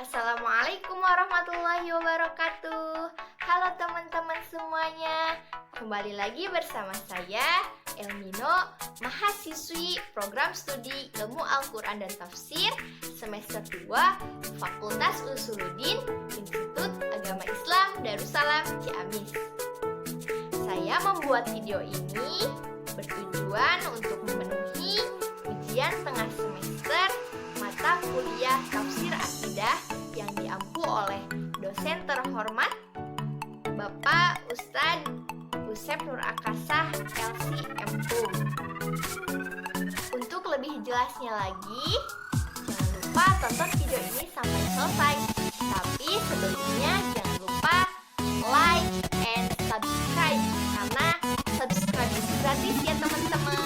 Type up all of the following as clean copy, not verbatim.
Assalamualaikum warahmatullahi wabarakatuh. Halo teman-teman semuanya. Kembali lagi bersama saya Elmino, mahasiswi program studi Ilmu Al-Quran dan Tafsir semester 2 Fakultas Usuluddin Institut Agama Islam Darussalam Ciamis. Saya membuat video ini bertujuan untuk memenuhi ujian tengah semester mata kuliah Tafsir Akidah yang diampu oleh dosen terhormat Bapak Ustadz Usep Nur Akasah LC MPUM. Untuk lebih jelasnya lagi, jangan lupa tonton video ini sampai selesai. Tapi sebelumnya jangan lupa like and subscribe, karena subscribe itu gratis ya teman-teman.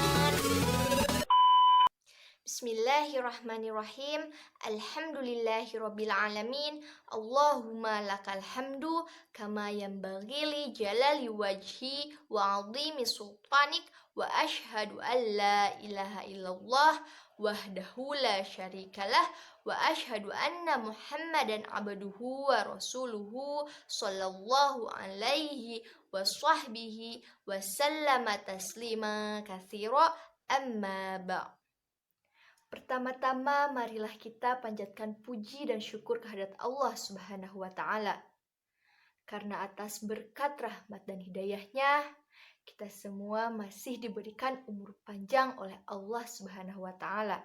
Bismillahirrahmanirrahim. Alhamdulillahirabbil alamin. Allahumma lakal hamdu kama yanbaghi li jalali wajhi wa 'azimi sultanik wa asyhadu an la ilaha illallah wahdahu la syarikalah wa asyhadu anna Muhammadan abduhu wa rasuluhu sallallahu alaihi wa sahbihi wa sallama taslima katsira amma ba'. Pertama-tama, marilah kita panjatkan puji dan syukur kehadirat Allah Subhanahu wa Ta'ala. Karena atas berkat rahmat dan hidayahnya, kita semua masih diberikan umur panjang oleh Allah Subhanahu wa Ta'ala.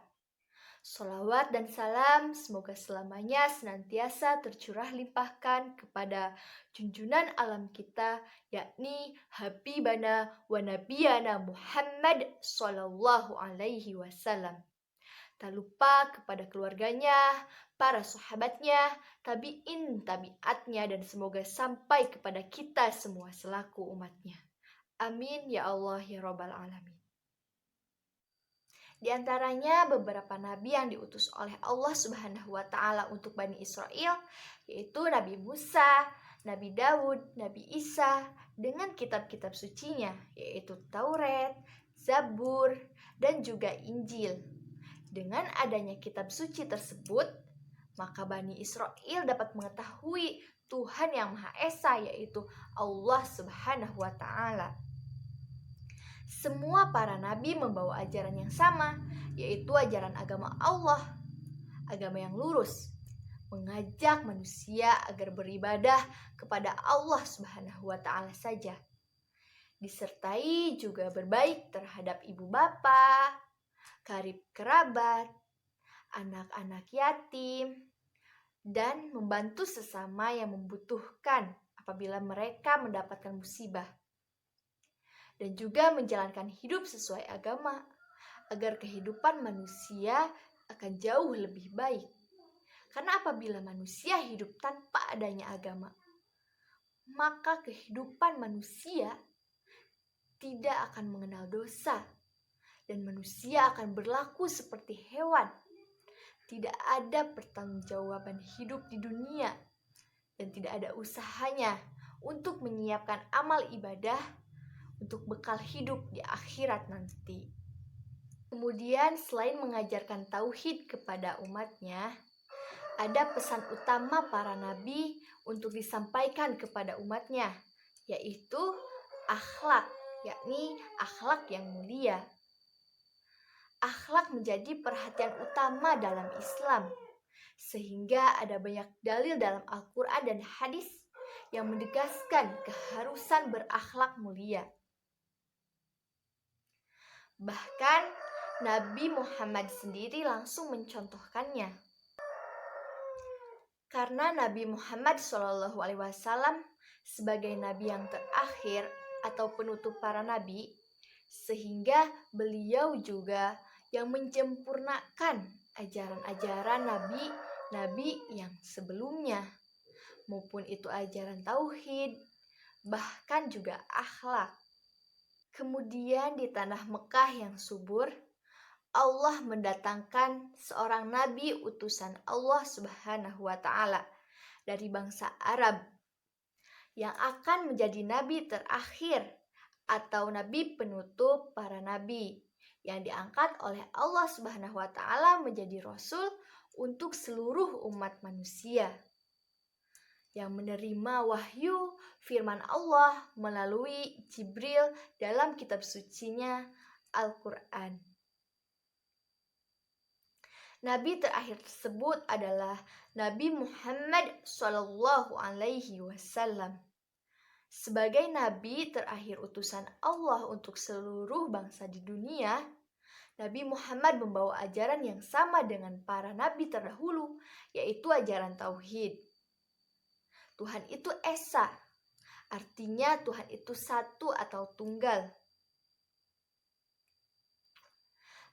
Sholawat dan salam semoga selamanya senantiasa tercurah limpahkan kepada junjunan alam kita, yakni Habibana wa Nabiyana Muhammad sallallahu alaihi wasallam. Tak lupa kepada keluarganya, para sahabatnya, tabi'in, tabi'atnya, dan semoga sampai kepada kita semua selaku umatnya. Amin ya Allah ya Rabbal Alamin. Di antaranya beberapa nabi yang diutus oleh Allah Subhanahu wa Ta'ala untuk Bani Israel, yaitu Nabi Musa, Nabi Daud, Nabi Isa, dengan kitab-kitab sucinya, yaitu Taurat, Zabur, dan juga Injil. Dengan adanya kitab suci tersebut, maka Bani Israel dapat mengetahui Tuhan yang Maha Esa, yaitu Allah Subhanahu wa Ta'ala. Semua para nabi membawa ajaran yang sama, yaitu ajaran agama Allah, agama yang lurus, mengajak manusia agar beribadah kepada Allah Subhanahu wa Ta'ala saja. Disertai juga berbaik terhadap ibu bapa, karib kerabat, anak-anak yatim, dan membantu sesama yang membutuhkan apabila mereka mendapatkan musibah. Dan juga menjalankan hidup sesuai agama, agar kehidupan manusia akan jauh lebih baik. Karena apabila manusia hidup tanpa adanya agama, maka kehidupan manusia tidak akan mengenal dosa, dan manusia akan berlaku seperti hewan. Tidak ada pertanggungjawaban hidup di dunia, dan tidak ada usahanya untuk menyiapkan amal ibadah untuk bekal hidup di akhirat nanti. Kemudian selain mengajarkan tauhid kepada umatnya, ada pesan utama para nabi untuk disampaikan kepada umatnya, yaitu akhlak, yakni akhlak yang mulia. Akhlak menjadi perhatian utama dalam Islam, sehingga ada banyak dalil dalam Al-Quran dan hadis yang menegaskan keharusan berakhlak mulia. Bahkan Nabi Muhammad sendiri langsung mencontohkannya. Karena Nabi Muhammad SAW sebagai nabi yang terakhir atau penutup para nabi, sehingga beliau juga yang menyempurnakan ajaran-ajaran nabi-nabi yang sebelumnya, maupun itu ajaran tauhid, bahkan juga akhlak. Kemudian di tanah Mekah yang subur, Allah mendatangkan seorang nabi utusan Allah Subhanahu wa Ta'ala dari bangsa Arab yang akan menjadi nabi terakhir atau nabi penutup para nabi yang diangkat oleh Allah Subhanahu wa Ta'ala menjadi rasul untuk seluruh umat manusia yang menerima wahyu firman Allah melalui Jibril dalam kitab sucinya Al-Quran. Nabi terakhir tersebut adalah Nabi Muhammad SAW. Sebagai nabi terakhir utusan Allah untuk seluruh bangsa di dunia, Nabi Muhammad membawa ajaran yang sama dengan para nabi terdahulu, yaitu ajaran tauhid. Tuhan itu esa, artinya Tuhan itu satu atau tunggal.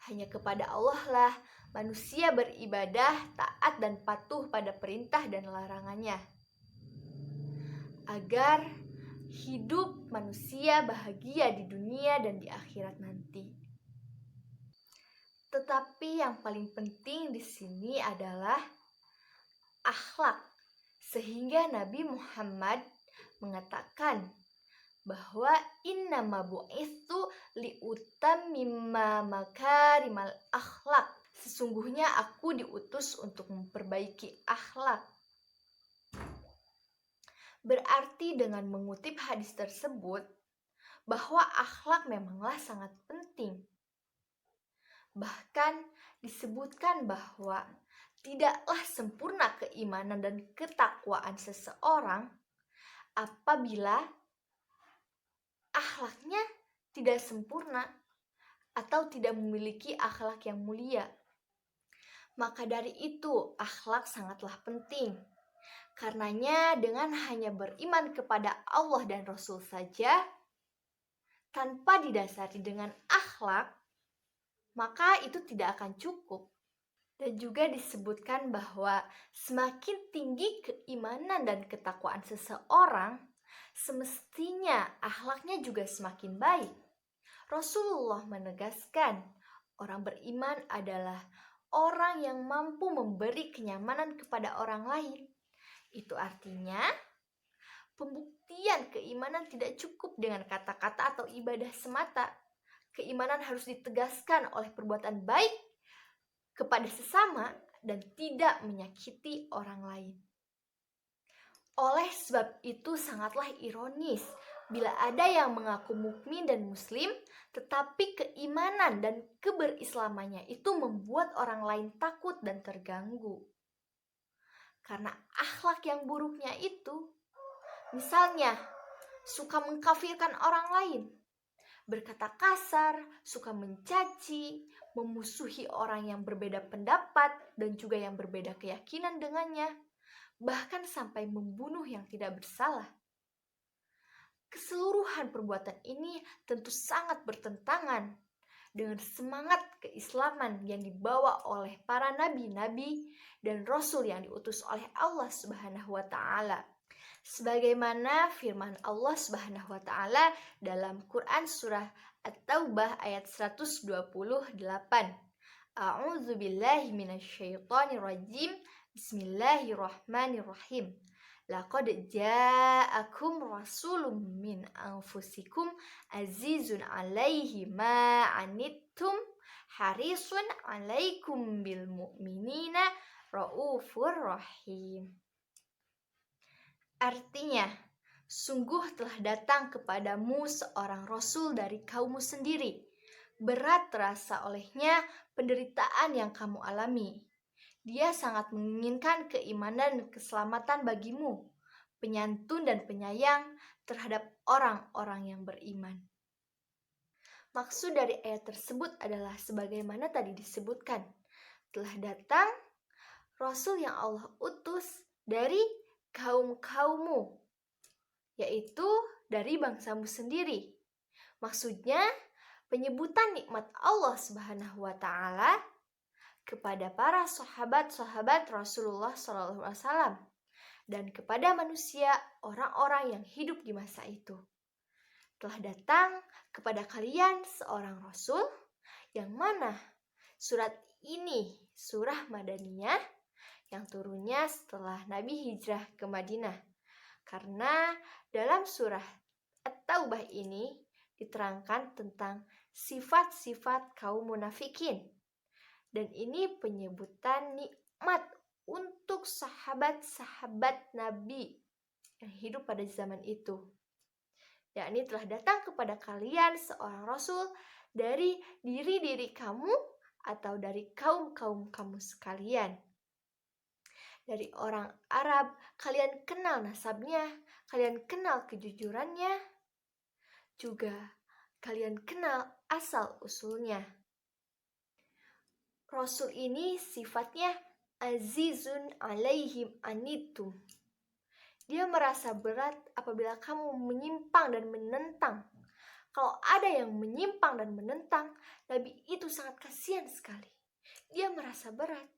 Hanya kepada Allah lah manusia beribadah, taat dan patuh pada perintah dan larangannya, agar hidup manusia bahagia di dunia dan di akhirat nanti. Tetapi yang paling penting di sini adalah akhlak. Sehingga Nabi Muhammad mengatakan bahwa innama bu'itsu liutammima makarimal akhlak. Sesungguhnya aku diutus untuk memperbaiki akhlak. Berarti dengan mengutip hadis tersebut bahwa akhlak memanglah sangat penting. Bahkan disebutkan bahwa tidaklah sempurna keimanan dan ketakwaan seseorang apabila akhlaknya tidak sempurna atau tidak memiliki akhlak yang mulia. Maka dari itu akhlak sangatlah penting. Karenanya dengan hanya beriman kepada Allah dan Rasul saja tanpa didasari dengan akhlak, maka itu tidak akan cukup. Dan juga disebutkan bahwa semakin tinggi keimanan dan ketakwaan seseorang, semestinya akhlaknya juga semakin baik. Rasulullah menegaskan, orang beriman adalah orang yang mampu memberi kenyamanan kepada orang lain. Itu artinya, pembuktian keimanan tidak cukup dengan kata-kata atau ibadah semata. Keimanan harus ditegaskan oleh perbuatan baik kepada sesama dan tidak menyakiti orang lain. Oleh sebab itu sangatlah ironis bila ada yang mengaku mukmin dan muslim, tetapi keimanan dan keberislamannya itu membuat orang lain takut dan terganggu. Karena akhlak yang buruknya itu, misalnya suka mengkafirkan orang lain, berkata kasar, suka mencaci, memusuhi orang yang berbeda pendapat dan juga yang berbeda keyakinan dengannya, bahkan sampai membunuh yang tidak bersalah. Keseluruhan perbuatan ini tentu sangat bertentangan dengan semangat keislaman yang dibawa oleh para nabi-nabi dan rasul yang diutus oleh Allah Subhanahu wa taala. Sebagaimana firman Allah Subhanahu wa taala dalam Quran surah At-Taubah ayat 128. A'udzu billahi minasyaitonir rajim. Bismillahirrahmanirrahim. Laqad ja'akum rasulun min anfusikum azizun 'alaihi ma 'anittum harisun 'alaikum bil mu'minina raufur rahim. Artinya, sungguh telah datang kepadamu seorang rasul dari kaummu sendiri. Berat terasa olehnya penderitaan yang kamu alami. Dia sangat menginginkan keimanan dan keselamatan bagimu, penyantun dan penyayang terhadap orang-orang yang beriman. Maksud dari ayat tersebut adalah sebagaimana tadi disebutkan, telah datang Rasul yang Allah utus dari kaum-kaummu, yaitu dari bangsamu sendiri. Maksudnya, penyebutan nikmat Allah Subhanahu wa taala kepada para sahabat-sahabat Rasulullah SAW dan kepada manusia orang-orang yang hidup di masa itu. Telah datang kepada kalian seorang Rasul yang mana surat ini surah Madaniyah yang turunnya setelah Nabi hijrah ke Madinah. Karena dalam surah At-Taubah ini diterangkan tentang sifat-sifat kaum munafikin. Dan ini penyebutan rahmat untuk sahabat-sahabat Nabi yang hidup pada zaman itu. Yakni telah datang kepada kalian seorang Rasul dari diri-diri kamu atau dari kaum-kaum kamu sekalian. Dari orang Arab, kalian kenal nasabnya, kalian kenal kejujurannya, juga kalian kenal asal-usulnya. Rasul ini sifatnya azizun alaihim anittum. Dia merasa berat apabila kamu menyimpang dan menentang. Kalau ada yang menyimpang dan menentang, Nabi itu sangat kasihan sekali. Dia merasa berat.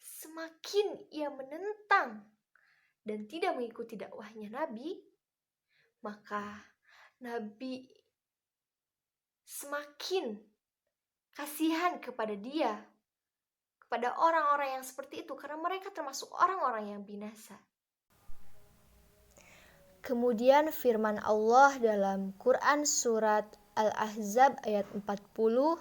Semakin ia menentang dan tidak mengikuti dakwahnya Nabi, maka Nabi semakin kasihan kepada dia, kepada orang-orang yang seperti itu, karena mereka termasuk orang-orang yang binasa. Kemudian firman Allah dalam Quran surat Al-Ahzab ayat 40,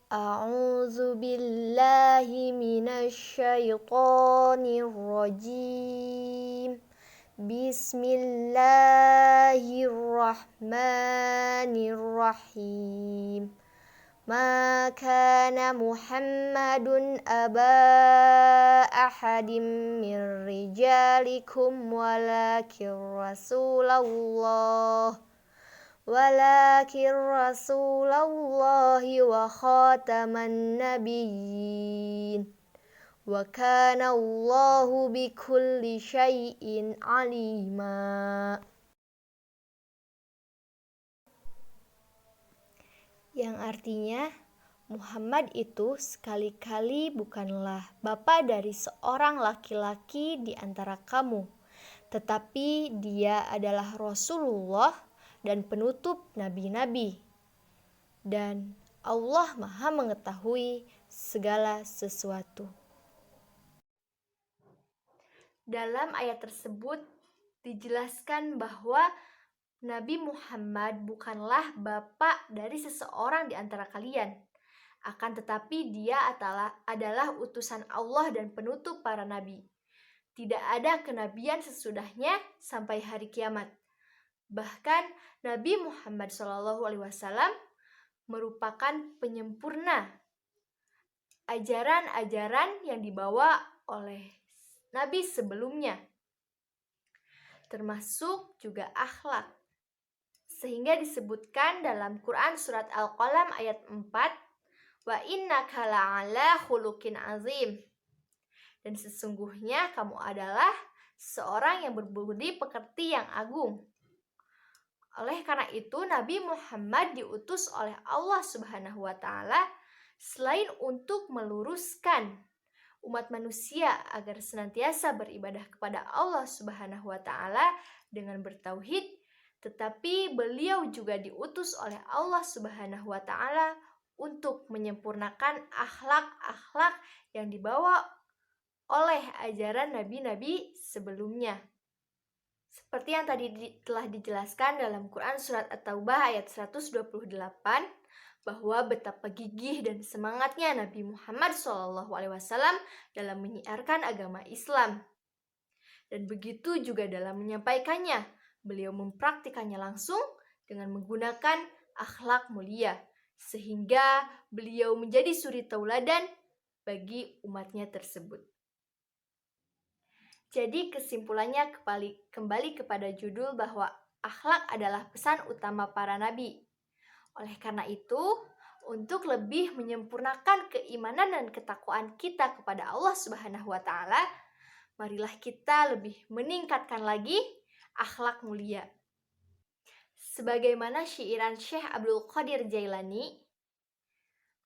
A'udzu billahi minasyaitonir rajim. Bismillahirrahmanirrahim. Ma kana Muhammadun aba ahadim min rijalikum walakin Rasulallahi wa khataman nabiyyin wa kana Allahu bikulli syai'in alima. Yang artinya, Muhammad itu sekali-kali bukanlah bapa dari seorang laki-laki di antara kamu, tetapi dia adalah Rasulullah dan penutup nabi-nabi. Dan Allah Maha mengetahui segala sesuatu. Dalam ayat tersebut dijelaskan bahwa Nabi Muhammad bukanlah bapak dari seseorang di antara kalian. Akan tetapi dia adalah utusan Allah dan penutup para nabi. Tidak ada kenabian sesudahnya sampai hari kiamat. Bahkan Nabi Muhammad SAW merupakan penyempurna ajaran-ajaran yang dibawa oleh nabi sebelumnya, termasuk juga akhlak. Sehingga disebutkan dalam Quran surat Al-Qalam ayat 4, wa innaka la'ala khuluqin azim. Dan sesungguhnya kamu adalah seorang yang berbudi pekerti yang agung. Oleh karena itu Nabi Muhammad diutus oleh Allah Subhanahu wa taala selain untuk meluruskan umat manusia agar senantiasa beribadah kepada Allah Subhanahu wa taala dengan bertauhid, tetapi beliau juga diutus oleh Allah Subhanahu wa taala untuk menyempurnakan akhlak-akhlak yang dibawa oleh ajaran nabi-nabi sebelumnya. Seperti yang tadi telah dijelaskan dalam Quran surat At-Taubah ayat 128, bahwa betapa gigih dan semangatnya Nabi Muhammad SAW dalam menyiarkan agama Islam. Dan begitu juga dalam menyampaikannya, beliau mempraktikannya langsung dengan menggunakan akhlak mulia, sehingga beliau menjadi suri tauladan bagi umatnya tersebut. Jadi kesimpulannya kembali kepada judul bahwa akhlak adalah pesan utama para nabi. Oleh karena itu, untuk lebih menyempurnakan keimanan dan ketakwaan kita kepada Allah Subhanahu wa taala, marilah kita lebih meningkatkan lagi akhlak mulia. Sebagaimana syairan Syekh Abdul Qadir Jailani,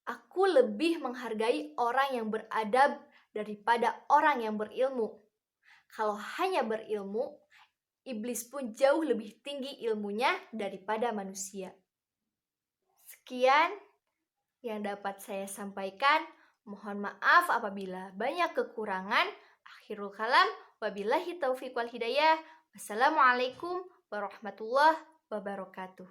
aku lebih menghargai orang yang beradab daripada orang yang berilmu. Kalau hanya berilmu, iblis pun jauh lebih tinggi ilmunya daripada manusia. Sekian yang dapat saya sampaikan. Mohon maaf apabila banyak kekurangan. Akhirul kalam, wabillahi taufiq wal hidayah. Wassalamualaikum warahmatullahi wabarakatuh.